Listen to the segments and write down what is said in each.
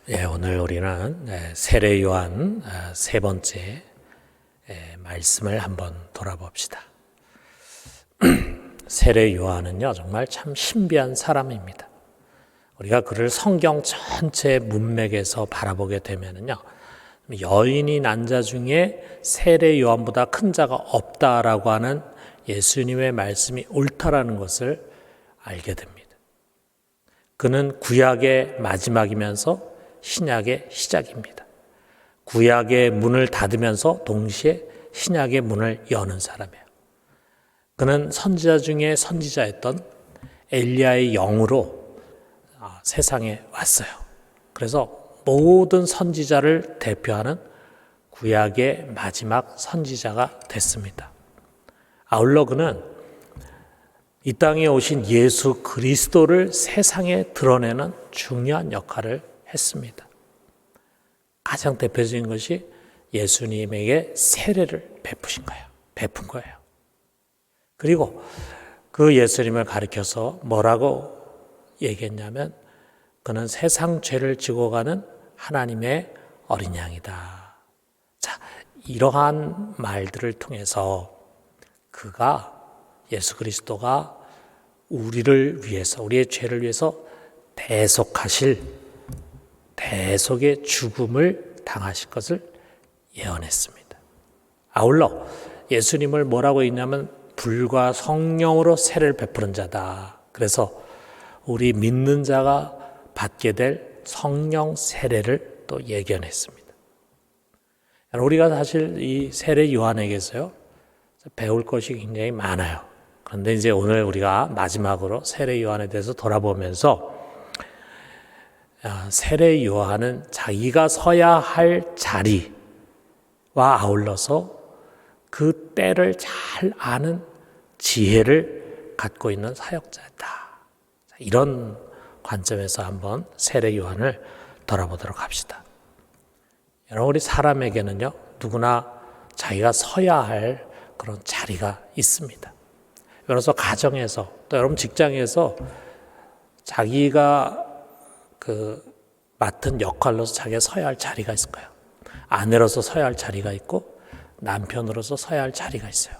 오늘 우리는 세례 요한 세 번째 말씀을 한번 돌아봅시다. 세례 요한은요, 정말 참 신비한 사람입니다. 우리가 그를 성경 전체 문맥에서 바라보게 되면요, 여인이 난 자 중에 세례 요한보다 큰 자가 없다라고 하는 예수님의 말씀이 옳다라는 것을 알게 됩니다. 그는 구약의 마지막이면서 신약의 시작입니다. 구약의 문을 닫으면서 동시에 신약의 문을 여는 사람이에요. 그는 선지자 중에 선지자였던 엘리야의 영으로 세상에 왔어요. 그래서 모든 선지자를 대표하는 구약의 마지막 선지자가 됐습니다. 아울러 그는 이 땅에 오신 예수 그리스도를 세상에 드러내는 중요한 역할을 했습니다. 가장 대표적인 것이 예수님에게 세례를 베푼 거예요. 그리고 그 예수님을 가리켜서 뭐라고 얘기했냐면, 그는 세상 죄를 지고 가는 하나님의 어린 양이다. 자, 이러한 말들을 통해서 예수 그리스도가 우리를 위해서, 우리의 죄를 위해서 대속의 죽음을 당하실 것을 예언했습니다. 아울러 예수님을 뭐라고 했냐면 불과 성령으로 세례를 베푸는 자다. 그래서 우리 믿는 자가 받게 될 성령 세례를 또 예견했습니다. 우리가 사실 이 세례 요한에게서요, 배울 것이 굉장히 많아요. 그런데 이제 오늘 우리가 마지막으로 세례 요한에 대해서 돌아보면서 세례 요한은 자기가 서야 할 자리와 아울러서 그 때를 잘 아는 지혜를 갖고 있는 사역자다. 이런 관점에서 한번 세례 요한을 돌아보도록 합시다. 여러분, 우리 사람에게는요, 누구나 자기가 서야 할 그런 자리가 있습니다. 그래서 가정에서, 또 여러분 직장에서 자기가 맡은 역할로서 자기가 서야 할 자리가 있을 거예요. 아내로서 서야 할 자리가 있고, 남편으로서 서야 할 자리가 있어요.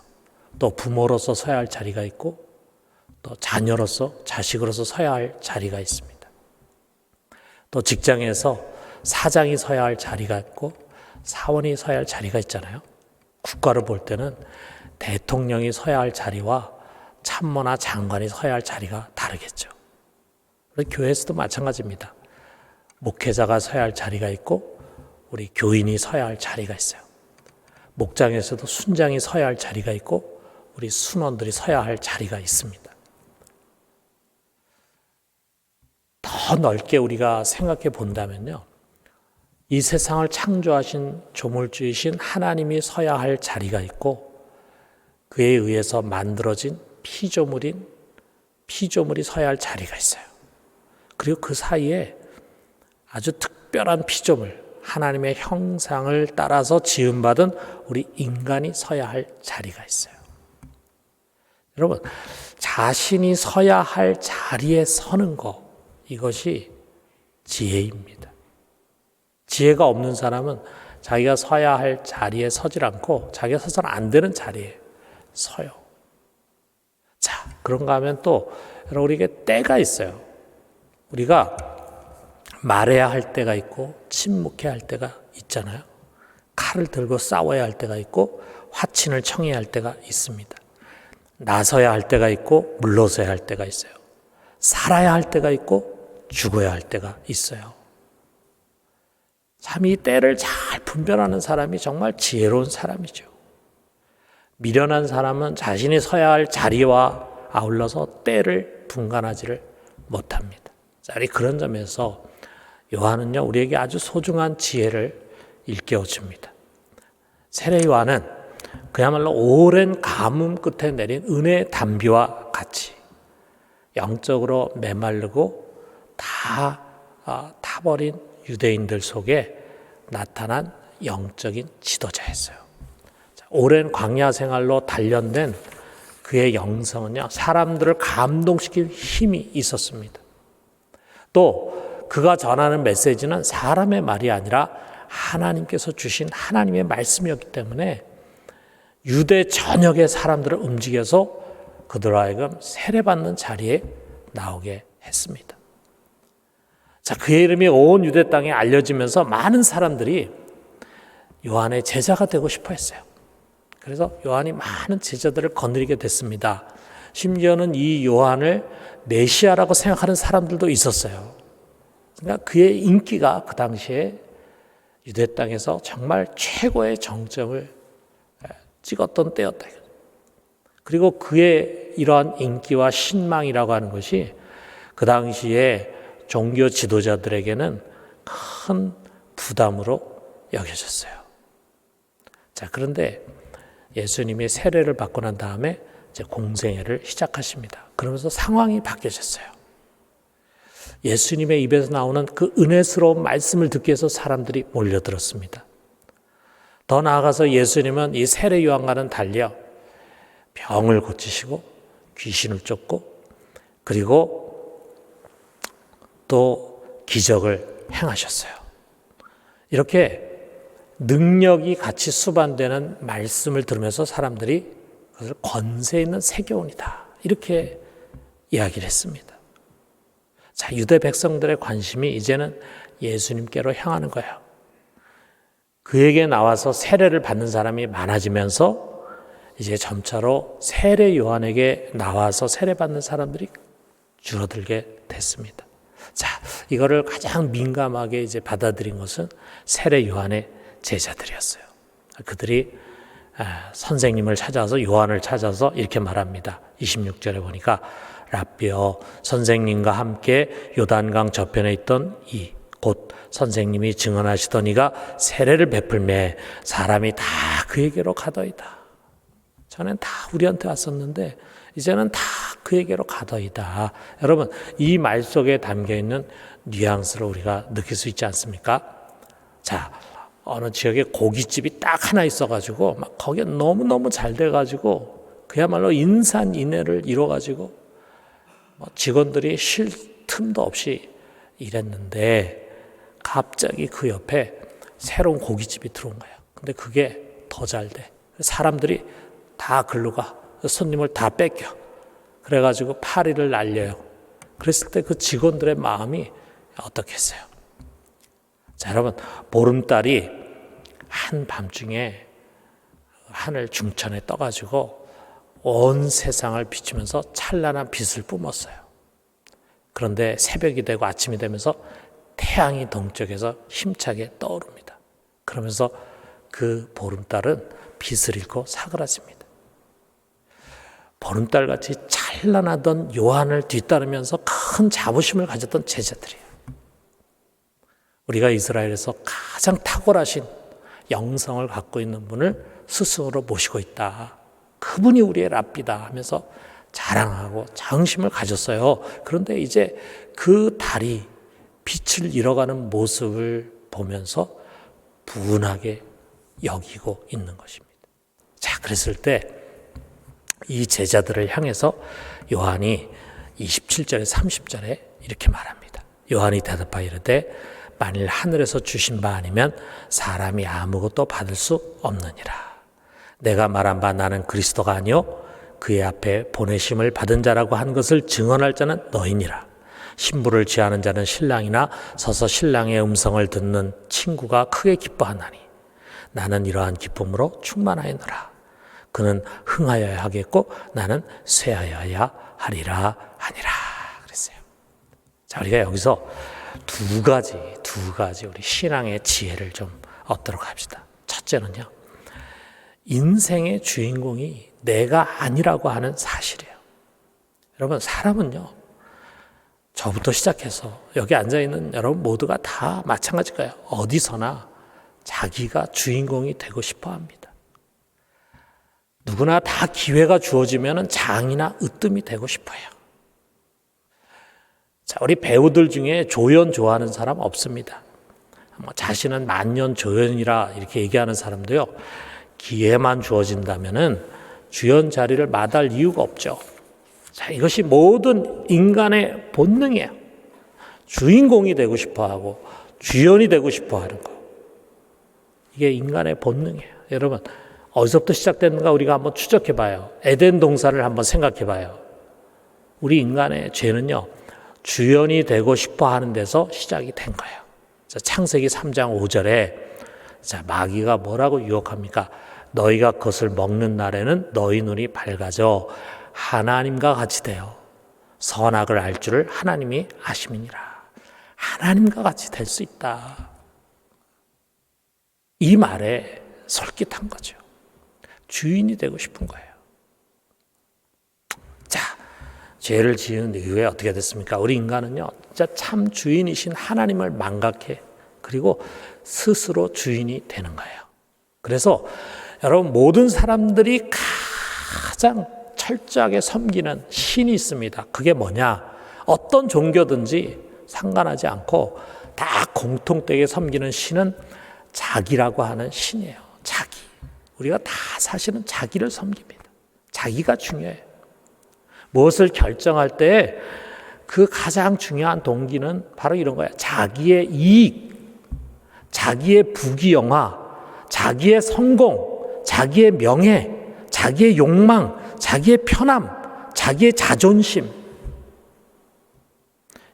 또 부모로서 서야 할 자리가 있고, 또 자녀로서, 자식으로서 서야 할 자리가 있습니다. 또 직장에서 사장이 서야 할 자리가 있고, 사원이 서야 할 자리가 있잖아요. 국가를 볼 때는 대통령이 서야 할 자리와 참모나 장관이 서야 할 자리가 다르겠죠. 교회에서도 마찬가지입니다. 목회자가 서야 할 자리가 있고, 우리 교인이 서야 할 자리가 있어요. 목장에서도 순장이 서야 할 자리가 있고, 우리 순원들이 서야 할 자리가 있습니다. 더 넓게 우리가 생각해 본다면요, 이 세상을 창조하신 조물주이신 하나님이 서야 할 자리가 있고, 그에 의해서 만들어진 피조물이 서야 할 자리가 있어요. 그리고 그 사이에 아주 특별한 피조물, 하나님의 형상을 따라서 지음받은 우리 인간이 서야 할 자리가 있어요. 여러분, 자신이 서야 할 자리에 서는 것, 이것이 지혜입니다. 지혜가 없는 사람은 자기가 서야 할 자리에 서질 않고 자기가 서서는 안 되는 자리에 서요. 자, 그런가 하면 또 여러분, 우리에게 때가 있어요. 우리가 말해야 할 때가 있고 침묵해야 할 때가 있잖아요. 칼을 들고 싸워야 할 때가 있고 화친을 청해야 할 때가 있습니다. 나서야 할 때가 있고 물러서야 할 때가 있어요. 살아야 할 때가 있고 죽어야 할 때가 있어요. 참 이 때를 잘 분별하는 사람이 정말 지혜로운 사람이죠. 미련한 사람은 자신이 서야 할 자리와 아울러서 때를 분간하지를 못합니다. 자, 그런 점에서 요한은요, 우리에게 아주 소중한 지혜를 일깨워줍니다. 세례 요한은 그야말로 오랜 가뭄 끝에 내린 은혜의 단비와 같이 영적으로 메마르고 다 타버린 유대인들 속에 나타난 영적인 지도자였어요. 자, 오랜 광야 생활로 단련된 그의 영성은요, 사람들을 감동시킬 힘이 있었습니다. 또 그가 전하는 메시지는 사람의 말이 아니라 하나님께서 주신 하나님의 말씀이었기 때문에 유대 전역의 사람들을 움직여서 그들로 하여금 세례받는 자리에 나오게 했습니다. 자, 그의 이름이 온 유대 땅에 알려지면서 많은 사람들이 요한의 제자가 되고 싶어 했어요. 그래서 요한이 많은 제자들을 거느리게 됐습니다. 심지어는 이 요한을 메시아라고 생각하는 사람들도 있었어요. 그러니까 그의 인기가 그 당시에 유대 땅에서 정말 최고의 정점을 찍었던 때였다. 그리고 그의 이러한 인기와 신망이라고 하는 것이 그 당시에 종교 지도자들에게는 큰 부담으로 여겨졌어요. 자, 그런데 예수님이 세례를 받고 난 다음에 이제 공생애를 시작하십니다. 그러면서 상황이 바뀌어졌어요. 예수님의 입에서 나오는 그 은혜스러운 말씀을 듣기 위해서 사람들이 몰려들었습니다. 더 나아가서 예수님은 이 세례 요한과는 달려 병을 고치시고 귀신을 쫓고 그리고 또 기적을 행하셨어요. 이렇게 능력이 같이 수반되는 말씀을 들으면서 사람들이 그것을 권세 있는 세교훈이다 이렇게 이야기를 했습니다. 자, 유대 백성들의 관심이 이제는 예수님께로 향하는 거예요. 그에게 나와서 세례를 받는 사람이 많아지면서 이제 점차로 세례 요한에게 나와서 세례받는 사람들이 줄어들게 됐습니다. 자, 이거를 가장 민감하게 이제 받아들인 것은 세례 요한의 제자들이었어요. 그들이 선생님을 찾아서 요한을 찾아서 이렇게 말합니다. 26절에 보니까 랍비여 선생님과 함께 요단강 저편에 있던 곧 선생님이 증언하시던 이가 세례를 베풀매 사람이 다 그에게로 가더이다. 전엔 다 우리한테 왔었는데 이제는 다 그에게로 가더이다. 여러분, 이 말 속에 담겨있는 뉘앙스를 우리가 느낄 수 있지 않습니까? 자, 어느 지역에 고깃집이 딱 하나 있어가지고 막 거기에 너무너무 잘 돼가지고 그야말로 인산인해를 이뤄가지고 직원들이 쉴 틈도 없이 일했는데 갑자기 그 옆에 새로운 고깃집이 들어온 거예요. 근데 그게 더 잘 돼. 사람들이 다 글로 가. 손님을 다 뺏겨. 그래가지고 파리를 날려요. 그랬을 때 그 직원들의 마음이 어떻겠어요? 자, 여러분, 보름달이 한밤중에 하늘 중천에 떠가지고 온 세상을 비추면서 찬란한 빛을 뿜었어요. 그런데 새벽이 되고 아침이 되면서 태양이 동쪽에서 힘차게 떠오릅니다. 그러면서 그 보름달은 빛을 잃고 사그라집니다. 보름달같이 찬란하던 요한을 뒤따르면서 큰 자부심을 가졌던 제자들이에요. 우리가 이스라엘에서 가장 탁월하신 영성을 갖고 있는 분을 스승으로 모시고 있다. 그분이 우리의 랍비다 하면서 자랑하고 자긍심을 가졌어요. 그런데 이제 그 달이 빛을 잃어가는 모습을 보면서 분하게 여기고 있는 것입니다. 자, 그랬을 때 이 제자들을 향해서 요한이 27절에 30절에 이렇게 말합니다. 요한이 대답하여 이르되 만일 하늘에서 주신 바 아니면 사람이 아무것도 받을 수 없느니라. 내가 말한 바 나는 그리스도가 아니요 그의 앞에 보내심을 받은 자라고 한 것을 증언할 자는 너희니라. 신부를 취하는 자는 신랑이나 서서 신랑의 음성을 듣는 친구가 크게 기뻐하나니 나는 이러한 기쁨으로 충만하였노라. 그는 흥하여야 하겠고 나는 쇠하여야 하리라 하니라 그랬어요. 자, 우리가 여기서 두 가지 우리 신앙의 지혜를 좀 얻도록 합시다. 첫째는요, 인생의 주인공이 내가 아니라고 하는 사실이에요. 여러분, 사람은요, 저부터 시작해서 여기 앉아있는 여러분 모두가 다 마찬가지일 거예요. 어디서나 자기가 주인공이 되고 싶어 합니다. 누구나 다 기회가 주어지면 장이나 으뜸이 되고 싶어요. 자, 우리 배우들 중에 조연 좋아하는 사람 없습니다. 자신은 만년 조연이라 이렇게 얘기하는 사람도요, 기회만 주어진다면은 주연 자리를 마다할 이유가 없죠. 자, 이것이 모든 인간의 본능이에요. 주인공이 되고 싶어 하고 주연이 되고 싶어 하는 거. 이게 인간의 본능이에요. 여러분, 어디서부터 시작됐는가 우리가 한번 추적해 봐요. 에덴 동산을 한번 생각해 봐요. 우리 인간의 죄는요, 주연이 되고 싶어 하는 데서 시작이 된 거예요. 창세기 3장 5절에 마귀가 뭐라고 유혹합니까? 너희가 그것을 먹는 날에는 너희 눈이 밝아져 하나님과 같이 되어 선악을 알 줄을 하나님이 아심이니라. 하나님과 같이 될 수 있다. 이 말에 솔깃한 거죠. 주인이 되고 싶은 거예요. 자, 죄를 지은 이후에 어떻게 됐습니까? 우리 인간은요, 진짜 참 주인이신 하나님을 망각해. 그리고 스스로 주인이 되는 거예요. 그래서 여러분, 모든 사람들이 가장 철저하게 섬기는 신이 있습니다. 그게 뭐냐? 어떤 종교든지 상관하지 않고 다 공통되게 섬기는 신은 자기라고 하는 신이에요. 자기. 우리가 다 사실은 자기를 섬깁니다. 자기가 중요해요. 무엇을 결정할 때 그 가장 중요한 동기는 바로 이런 거예요. 자기의 이익, 자기의 부귀영화, 자기의 성공, 자기의 명예, 자기의 욕망, 자기의 편함, 자기의 자존심.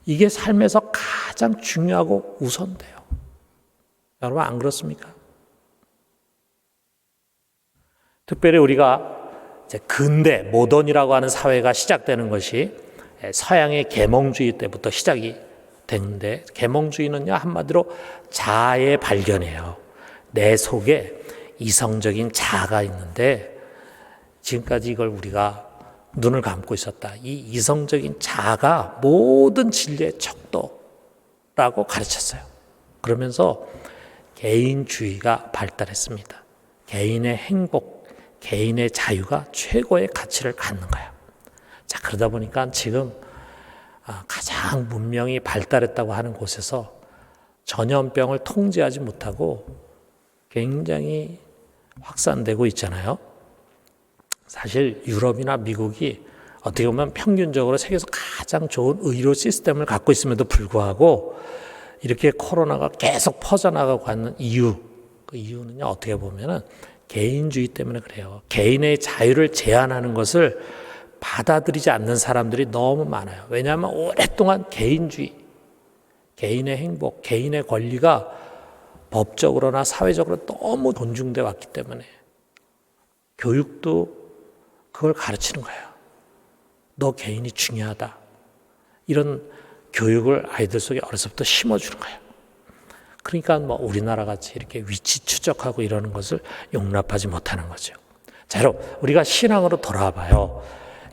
이게 삶에서 가장 중요하고 우선돼요. 여러분, 안 그렇습니까? 특별히 우리가 이제 근대, 모던이라고 하는 사회가 시작되는 것이 서양의 계몽주의 때부터 시작이 되는데, 계몽주의는요, 한마디로 자아의 발견이에요. 내 속에 이성적인 자아가 있는데 지금까지 이걸 우리가 눈을 감고 있었다. 이 이성적인 자아가 모든 진리의 척도라고 가르쳤어요. 그러면서 개인주의가 발달했습니다. 개인의 행복, 개인의 자유가 최고의 가치를 갖는 거예요. 자, 그러다 보니까 지금 가장 문명이 발달했다고 하는 곳에서 전염병을 통제하지 못하고 굉장히 확산되고 있잖아요. 사실 유럽이나 미국이 어떻게 보면 평균적으로 세계에서 가장 좋은 의료 시스템을 갖고 있음에도 불구하고 이렇게 코로나가 계속 퍼져나가고 하는 이유, 그 이유는요, 어떻게 보면은 개인주의 때문에 그래요. 개인의 자유를 제한하는 것을 받아들이지 않는 사람들이 너무 많아요. 왜냐하면 오랫동안 개인주의, 개인의 행복, 개인의 권리가 법적으로나 사회적으로 너무 존중돼 왔기 때문에 교육도 그걸 가르치는 거예요. 너 개인이 중요하다. 이런 교육을 아이들 속에 어려서부터 심어주는 거예요. 그러니까 우리나라 같이 이렇게 위치 추적하고 이러는 것을 용납하지 못하는 거죠. 자, 여러분, 우리가 신앙으로 돌아와 봐요.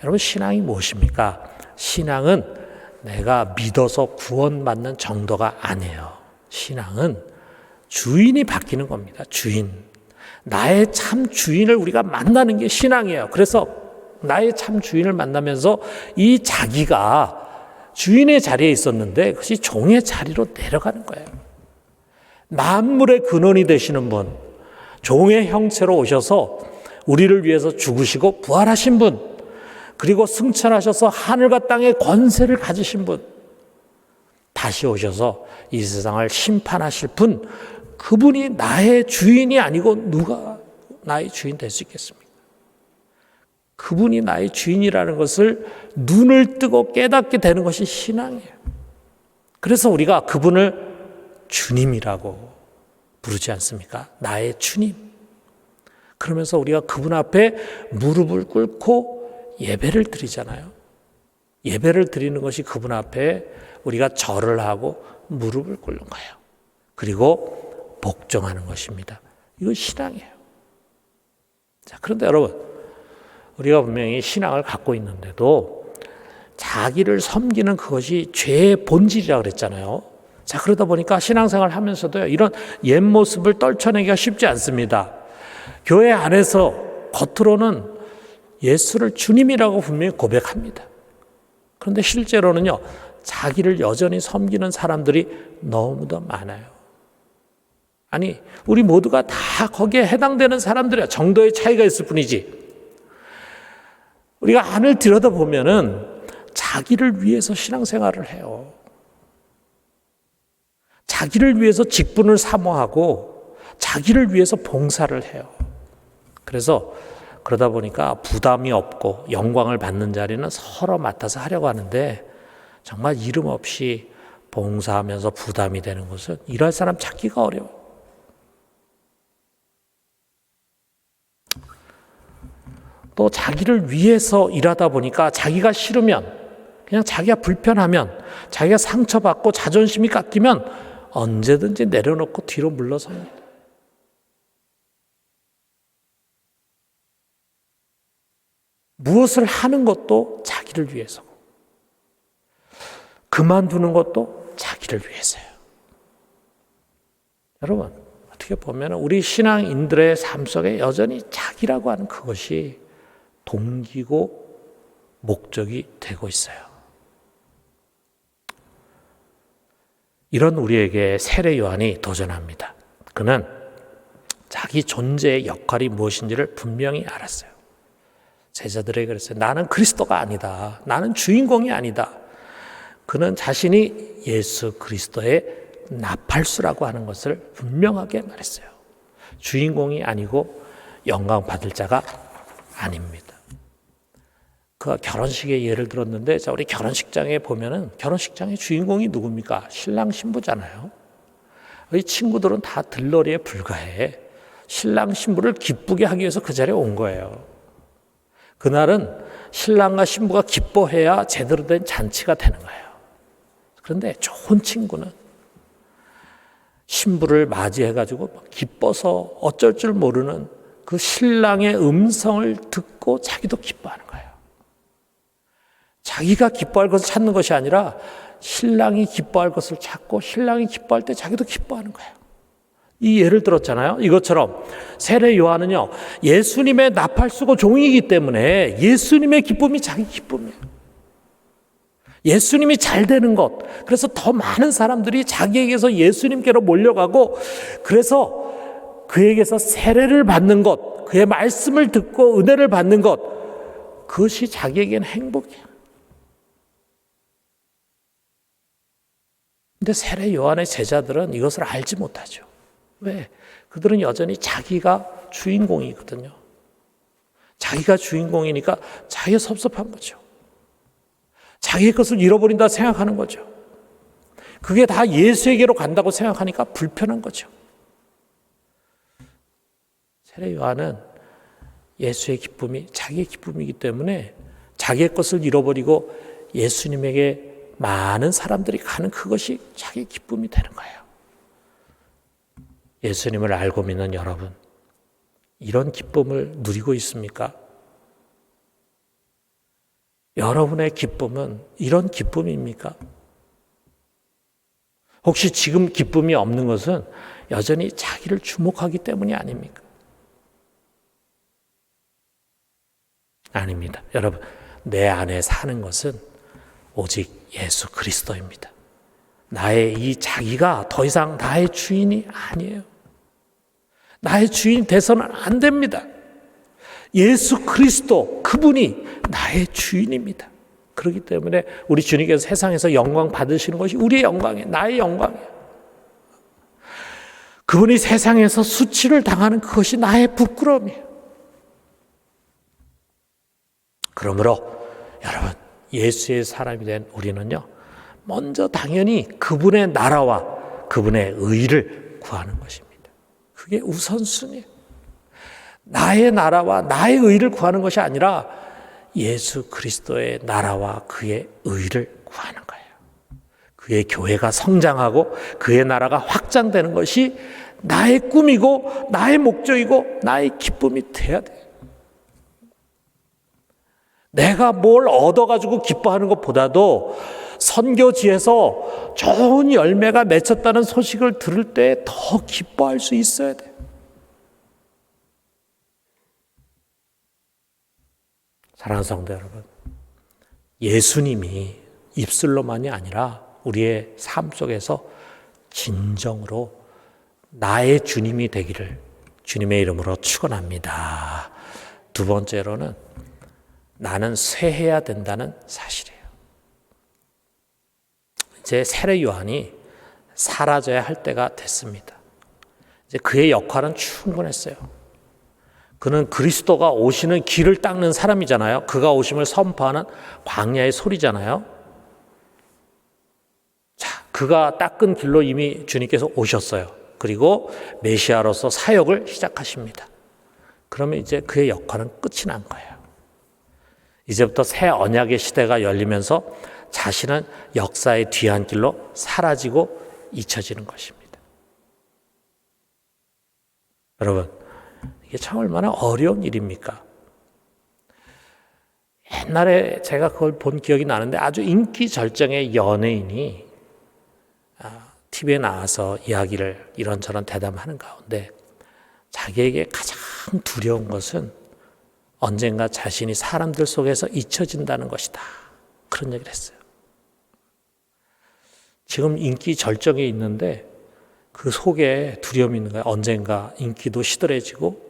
여러분, 신앙이 무엇입니까? 신앙은 내가 믿어서 구원받는 정도가 아니에요. 신앙은 주인이 바뀌는 겁니다. 주인. 나의 참 주인을 우리가 만나는 게 신앙이에요. 그래서 나의 참 주인을 만나면서 이 자기가 주인의 자리에 있었는데 그것이 종의 자리로 내려가는 거예요. 만물의 근원이 되시는 분, 종의 형체로 오셔서 우리를 위해서 죽으시고 부활하신 분, 그리고 승천하셔서 하늘과 땅의 권세를 가지신 분, 다시 오셔서 이 세상을 심판하실 분, 그분이 나의 주인이 아니고 누가 나의 주인 될 수 있겠습니까? 그분이 나의 주인이라는 것을 눈을 뜨고 깨닫게 되는 것이 신앙이에요. 그래서 우리가 그분을 주님이라고 부르지 않습니까? 나의 주님. 그러면서 우리가 그분 앞에 무릎을 꿇고 예배를 드리잖아요. 예배를 드리는 것이 그분 앞에 우리가 절을 하고 무릎을 꿇는 거예요. 그리고 복종하는 것입니다. 이건 신앙이에요. 자, 그런데 여러분, 우리가 분명히 신앙을 갖고 있는데도 자기를 섬기는 그것이 죄의 본질이라고 그랬잖아요. 자, 그러다 보니까 신앙생활을 하면서도 이런 옛 모습을 떨쳐내기가 쉽지 않습니다. 교회 안에서 겉으로는 예수를 주님이라고 분명히 고백합니다. 그런데 실제로는요, 자기를 여전히 섬기는 사람들이 너무도 많아요. 아니, 우리 모두가 다 거기에 해당되는 사람들이야. 정도의 차이가 있을 뿐이지. 우리가 안을 들여다보면은 자기를 위해서 신앙생활을 해요. 자기를 위해서 직분을 사모하고 자기를 위해서 봉사를 해요. 그래서 그러다 보니까 부담이 없고 영광을 받는 자리는 서로 맡아서 하려고 하는데 정말 이름 없이 봉사하면서 부담이 되는 것은 일할 사람 찾기가 어려워요. 또 자기를 위해서 일하다 보니까 자기가 싫으면, 그냥 자기가 불편하면, 자기가 상처받고 자존심이 깎이면 언제든지 내려놓고 뒤로 물러섭니다. 무엇을 하는 것도 자기를 위해서고 그만두는 것도 자기를 위해서예요. 여러분, 어떻게 보면 우리 신앙인들의 삶 속에 여전히 자기라고 하는 그것이 동기고 목적이 되고 있어요. 이런 우리에게 세례 요한이 도전합니다. 그는 자기 존재의 역할이 무엇인지를 분명히 알았어요. 제자들에게 그랬어요. 나는 그리스도가 아니다. 나는 주인공이 아니다. 그는 자신이 예수 그리스도의 나팔수라고 하는 것을 분명하게 말했어요. 주인공이 아니고 영광 받을 자가 아닙니다. 그 결혼식의 예를 들었는데, 자, 우리 결혼식장에 보면은 결혼식장의 주인공이 누굽니까? 신랑 신부잖아요. 이 친구들은 다 들러리에 불과해. 신랑 신부를 기쁘게 하기 위해서 그 자리에 온 거예요. 그날은 신랑과 신부가 기뻐해야 제대로 된 잔치가 되는 거예요. 그런데 좋은 친구는 신부를 맞이해가지고 기뻐서 어쩔 줄 모르는 그 신랑의 음성을 듣고 자기도 기뻐하는 거예요. 자기가 기뻐할 것을 찾는 것이 아니라 신랑이 기뻐할 것을 찾고 신랑이 기뻐할 때 자기도 기뻐하는 거예요. 이 예를 들었잖아요. 이것처럼 세례 요한은요, 예수님의 나팔수고 종이기 때문에 예수님의 기쁨이 자기 기쁨이에요. 예수님이 잘 되는 것, 그래서 더 많은 사람들이 자기에게서 예수님께로 몰려가고, 그래서 그에게서 세례를 받는 것, 그의 말씀을 듣고 은혜를 받는 것, 그것이 자기에게는 행복이에요. 근데 세례 요한의 제자들은 이것을 알지 못하죠. 왜? 그들은 여전히 자기가 주인공이거든요. 자기가 주인공이니까 자기가 섭섭한 거죠. 자기의 것을 잃어버린다 생각하는 거죠. 그게 다 예수에게로 간다고 생각하니까 불편한 거죠. 세례 요한은 예수의 기쁨이 자기의 기쁨이기 때문에 자기의 것을 잃어버리고 예수님에게 많은 사람들이 가는 그것이 자기의 기쁨이 되는 거예요. 예수님을 알고 믿는 여러분, 이런 기쁨을 누리고 있습니까? 여러분의 기쁨은 이런 기쁨입니까? 혹시 지금 기쁨이 없는 것은 여전히 자기를 주목하기 때문이 아닙니까? 아닙니다. 여러분, 내 안에 사는 것은 오직 예수 그리스도입니다. 나의 이 자기가 더 이상 나의 주인이 아니에요. 나의 주인 돼서는 안 됩니다. 예수 그리스도, 그분이 나의 주인입니다. 그렇기 때문에 우리 주님께서 세상에서 영광 받으시는 것이 우리의 영광이에요. 나의 영광이에요. 그분이 세상에서 수치를 당하는 그것이 나의 부끄러움이에요. 그러므로 여러분, 예수의 사람이 된 우리는요, 먼저 당연히 그분의 나라와 그분의 의를 구하는 것입니다. 그게 우선순위예요. 나의 나라와 나의 의를 구하는 것이 아니라 예수 그리스도의 나라와 그의 의를 구하는 거예요. 그의 교회가 성장하고 그의 나라가 확장되는 것이 나의 꿈이고 나의 목적이고 나의 기쁨이 돼야 돼요. 내가 뭘 얻어가지고 기뻐하는 것보다도 선교지에서 좋은 열매가 맺혔다는 소식을 들을 때 더 기뻐할 수 있어야 돼요. 사랑하는 성도 여러분, 예수님이 입술로만이 아니라 우리의 삶 속에서 진정으로 나의 주님이 되기를 주님의 이름으로 축원합니다. 두 번째로는 나는 쇠해야 된다는 사실이에요. 이제 세례 요한이 사라져야 할 때가 됐습니다. 이제 그의 역할은 충분했어요. 그는 그리스도가 오시는 길을 닦는 사람이잖아요. 그가 오심을 선포하는 광야의 소리잖아요. 자, 그가 닦은 길로 이미 주님께서 오셨어요. 그리고 메시아로서 사역을 시작하십니다. 그러면 이제 그의 역할은 끝이 난 거예요. 이제부터 새 언약의 시대가 열리면서 자신은 역사의 뒤안길로 사라지고 잊혀지는 것입니다. 여러분, 이게 참 얼마나 어려운 일입니까? 옛날에 제가 그걸 본 기억이 나는데 아주 인기 절정의 연예인이 TV에 나와서 이야기를 이런저런 대담하는 가운데 자기에게 가장 두려운 것은 언젠가 자신이 사람들 속에서 잊혀진다는 것이다. 그런 얘기를 했어요. 지금 인기 절정에 있는데 그 속에 두려움이 있는 거예요. 언젠가 인기도 시들해지고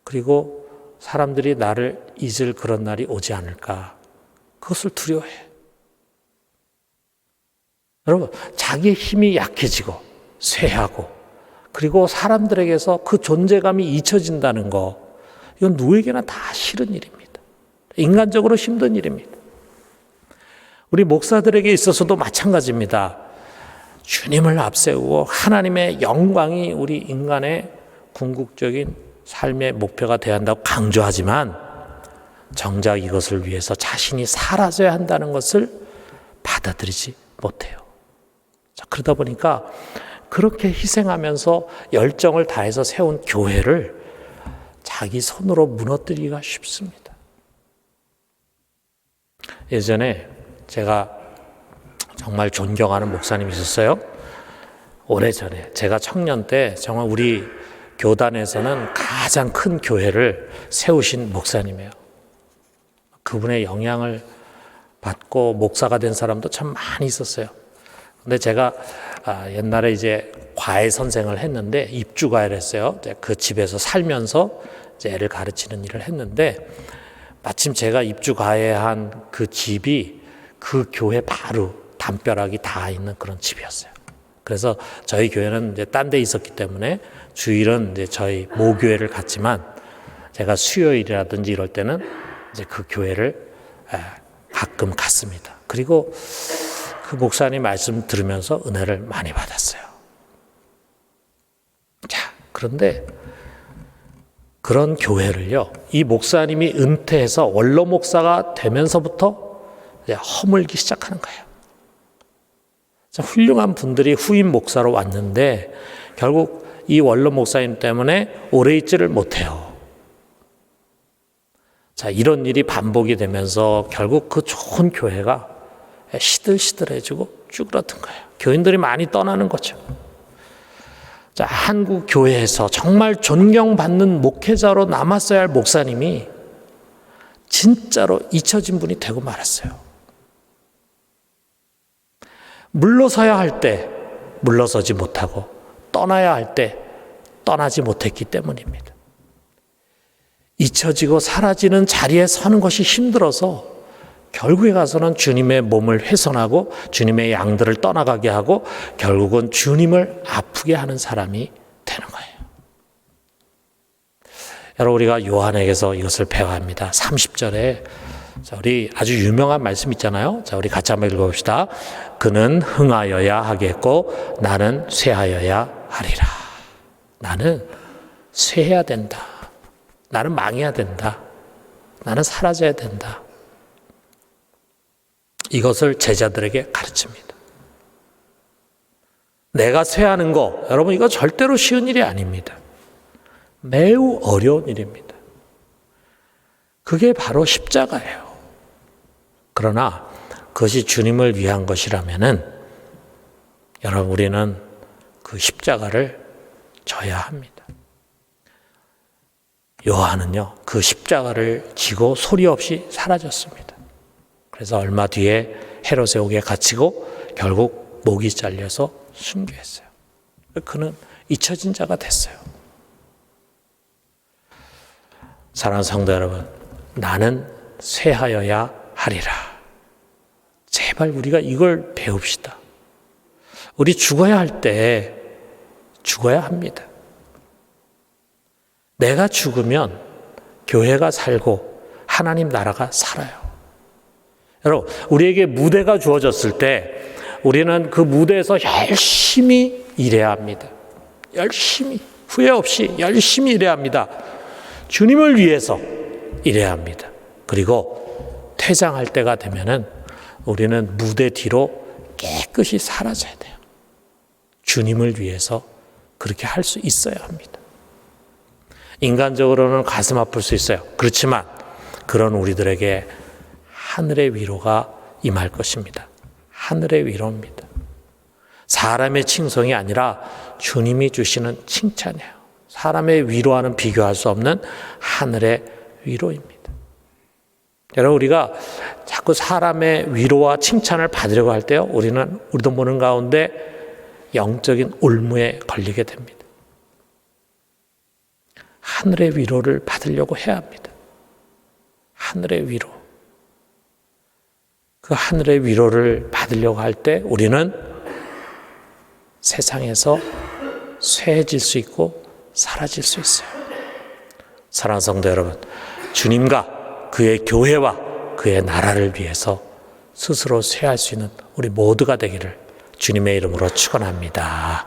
그리고 사람들이 나를 잊을 그런 날이 오지 않을까. 그것을 두려워해. 여러분, 자기의 힘이 약해지고 쇠하고 그리고 사람들에게서 그 존재감이 잊혀진다는 거, 이건 누구에게나 다 싫은 일입니다. 인간적으로 힘든 일입니다. 우리 목사들에게 있어서도 마찬가지입니다. 주님을 앞세우고 하나님의 영광이 우리 인간의 궁극적인 삶의 목표가 되어야 한다고 강조하지만 정작 이것을 위해서 자신이 사라져야 한다는 것을 받아들이지 못해요. 자, 그러다 보니까 그렇게 희생하면서 열정을 다해서 세운 교회를 자기 손으로 무너뜨리기가 쉽습니다. 예전에 제가 정말 존경하는 목사님이 있었어요. 오래전에 제가 청년 때 정말 우리 교단에서는 가장 큰 교회를 세우신 목사님이에요. 그분의 영향을 받고 목사가 된 사람도 참 많이 있었어요. 근데 제가 옛날에 이제 과외 선생을 했는데 입주과외를 했어요. 그 집에서 살면서 이제 애를 가르치는 일을 했는데 마침 제가 입주과외한 그 집이 그 교회 바로 담벼락이 다 있는 그런 집이었어요. 그래서 저희 교회는 이제 딴 데 있었기 때문에 주일은 이제 저희 모교회를 갔지만 제가 수요일이라든지 이럴 때는 이제 그 교회를 가끔 갔습니다. 그리고 그 목사님 말씀 들으면서 은혜를 많이 받았어요. 자, 그런데 그런 교회를요, 이 목사님이 은퇴해서 원로 목사가 되면서부터 이제 허물기 시작하는 거예요. 훌륭한 분들이 후임 목사로 왔는데 결국 이 원로 목사님 때문에 오래 있지를 못해요. 자, 이런 일이 반복이 되면서 결국 그 좋은 교회가 시들시들해지고 쭈그러든 거예요. 교인들이 많이 떠나는 거죠. 자, 한국 교회에서 정말 존경받는 목회자로 남았어야 할 목사님이 진짜로 잊혀진 분이 되고 말았어요. 물러서야 할 때 물러서지 못하고 떠나야 할 때 떠나지 못했기 때문입니다. 잊혀지고 사라지는 자리에 서는 것이 힘들어서 결국에 가서는 주님의 몸을 훼손하고 주님의 양들을 떠나가게 하고 결국은 주님을 아프게 하는 사람이 되는 거예요. 여러분, 우리가 요한에게서 이것을 배워야 합니다. 30절에 자, 우리 아주 유명한 말씀 있잖아요. 자, 우리 같이 한번 읽어봅시다. 그는 흥하여야 하겠고 나는 쇠하여야 하리라. 나는 쇠해야 된다. 나는 망해야 된다. 나는 사라져야 된다. 이것을 제자들에게 가르칩니다. 내가 쇠하는 거, 여러분 이거 절대로 쉬운 일이 아닙니다. 매우 어려운 일입니다. 그게 바로 십자가예요. 그러나 그것이 주님을 위한 것이라면은 여러분 우리는 그 십자가를 져야 합니다. 요한은요 그 십자가를 지고 소리 없이 사라졌습니다. 그래서 얼마 뒤에 헤롯의 옥에 갇히고 결국 목이 잘려서 순교했어요. 그는 잊혀진 자가 됐어요. 사랑하는 성도 여러분, 나는 쇠하여야 하리라. 제발 우리가 이걸 배웁시다. 우리 죽어야 할 때 죽어야 합니다. 내가 죽으면 교회가 살고 하나님 나라가 살아요. 여러분, 우리에게 무대가 주어졌을 때 우리는 그 무대에서 열심히 일해야 합니다. 열심히, 후회 없이 열심히 일해야 합니다. 주님을 위해서 일해야 합니다. 그리고 퇴장할 때가 되면은 우리는 무대 뒤로 깨끗이 사라져야 돼요. 주님을 위해서 그렇게 할 수 있어야 합니다. 인간적으로는 가슴 아플 수 있어요. 그렇지만 그런 우리들에게 하늘의 위로가 임할 것입니다. 하늘의 위로입니다. 사람의 칭송이 아니라 주님이 주시는 칭찬이에요. 사람의 위로와는 비교할 수 없는 하늘의 위로입니다. 여러분, 우리가 자꾸 사람의 위로와 칭찬을 받으려고 할 때요, 우리도 보는 가운데 영적인 올무에 걸리게 됩니다. 하늘의 위로를 받으려고 해야 합니다. 하늘의 위로. 그 하늘의 위로를 받으려고 할 때 우리는 세상에서 쇠해질 수 있고 사라질 수 있어요. 사랑하는 성도 여러분, 주님과 그의 교회와 그의 나라를 위해서 스스로 쇠할 수 있는 우리 모두가 되기를 주님의 이름으로 축원합니다.